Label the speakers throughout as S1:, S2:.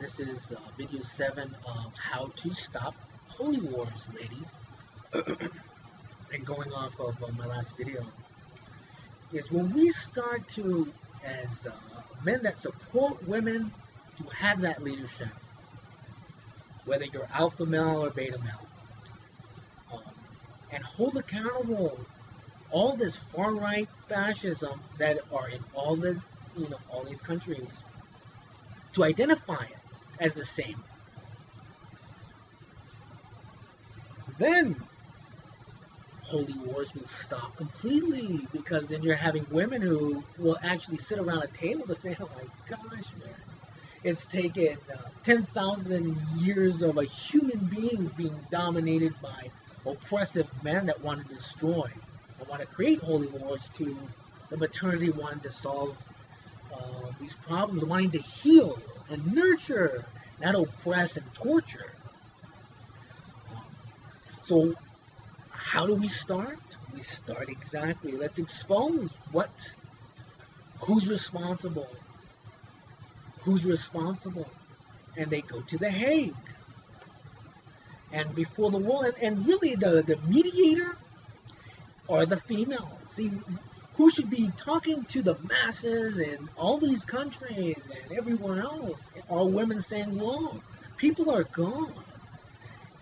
S1: This is video 7 of how to stop holy wars, ladies. And going off of my last video, is when we start to, as men that support women to have that leadership, whether you're alpha male or beta male, and hold accountable all this far-right fascism that are in all the, all these countries, to identify it as the same. Then holy wars will stop completely, because then you're having women who will actually sit around a table to say, oh my gosh, man, it's taken 10,000 years of a human being being dominated by oppressive men that want to destroy and want to create holy wars, to the maternity wanting to solve these problems, wanting to heal and nurture, not oppress and torture. So how do we start? We start exactly, let's expose who's responsible, and they go to The Hague. And before the war, and really the mediator are the females. See, who should be talking to the masses in all these countries and everywhere else are women saying, whoa, people are gone.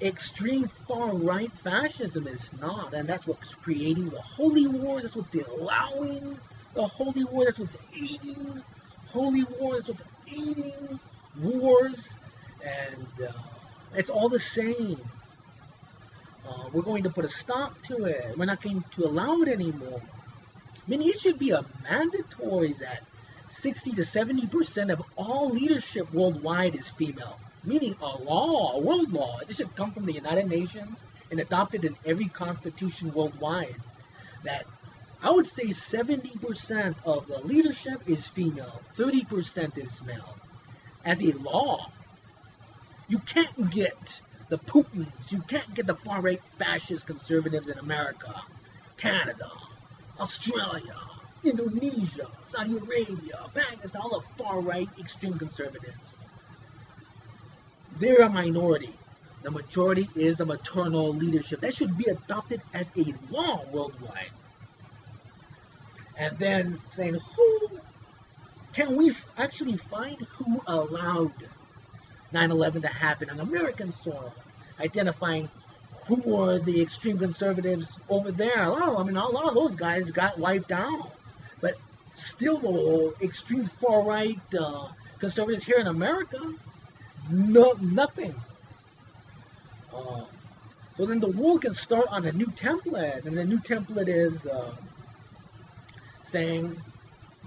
S1: Extreme far-right fascism is not, and that's what's creating the holy war. That's what's allowing the holy war. That's what's aiding holy wars. That's what's aiding wars, and it's all the same. We're going to put a stop to it. We're not going to allow it anymore. I mean, it should be a mandatory that 60 to 70% of all leadership worldwide is female. Meaning a law, a world law. It should come from the United Nations and adopted in every constitution worldwide. That I would say 70% of the leadership is female, 30% is male. As a law, you can't get the Putins, you can't get the far-right fascist conservatives in America, Canada, Australia, Indonesia, Saudi Arabia, Pakistan, all the far-right extreme conservatives. They're a minority. The majority is the maternal leadership. That should be adopted as a law worldwide. And then saying, who can we actually find who allowed 9/11 to happen on American soil? Identifying who are the extreme conservatives over there. Oh, I mean, a lot of those guys got wiped out. But still, the extreme far-right conservatives here in America, nothing. So then the world can start on a new template, and the new template is saying,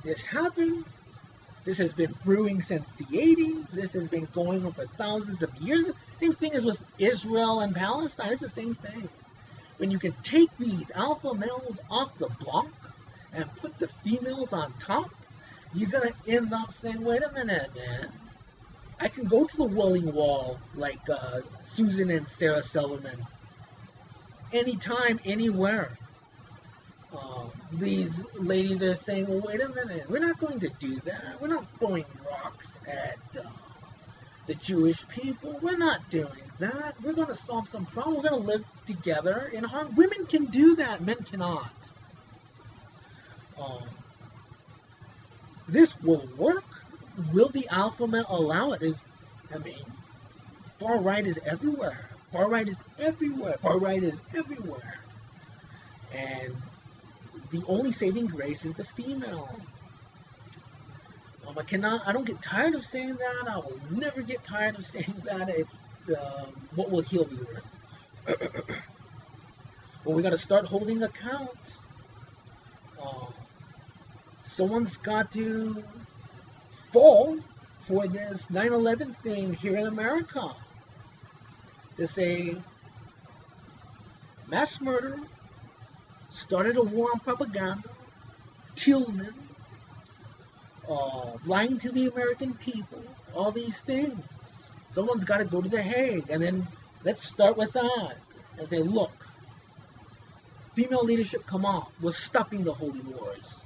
S1: this happened, this has been brewing since the 80s, this has been going on for thousands of years. Same thing as with Israel and Palestine. It's the same thing. When you can take these alpha males off the block and put the females on top, you're going to end up saying, wait a minute, man. I can go to the Wailing Wall like Susan and Sarah Silverman. Anytime, anywhere. These ladies are saying, well, wait a minute. We're not going to do that. We're not throwing rocks at the Jewish people. We're not doing that. We're going to solve some problem. We're going to live together in harmony. Women can do that. Men cannot. This will work. Will the alpha male allow it? I mean, far right is everywhere. Far right is everywhere. Far right is everywhere. And the only saving grace is the female. I don't get tired of saying that. I will never get tired of saying that. It's what will heal the earth. Well, we got to start holding account. Someone's got to fall for this 9/11 thing here in America. To say mass murder, started a war on propaganda, Tillman, lying to the American people, all these things. Someone's got to go to The Hague, and then let's start with that and say, look, female leadership, come on, we're stopping the holy wars.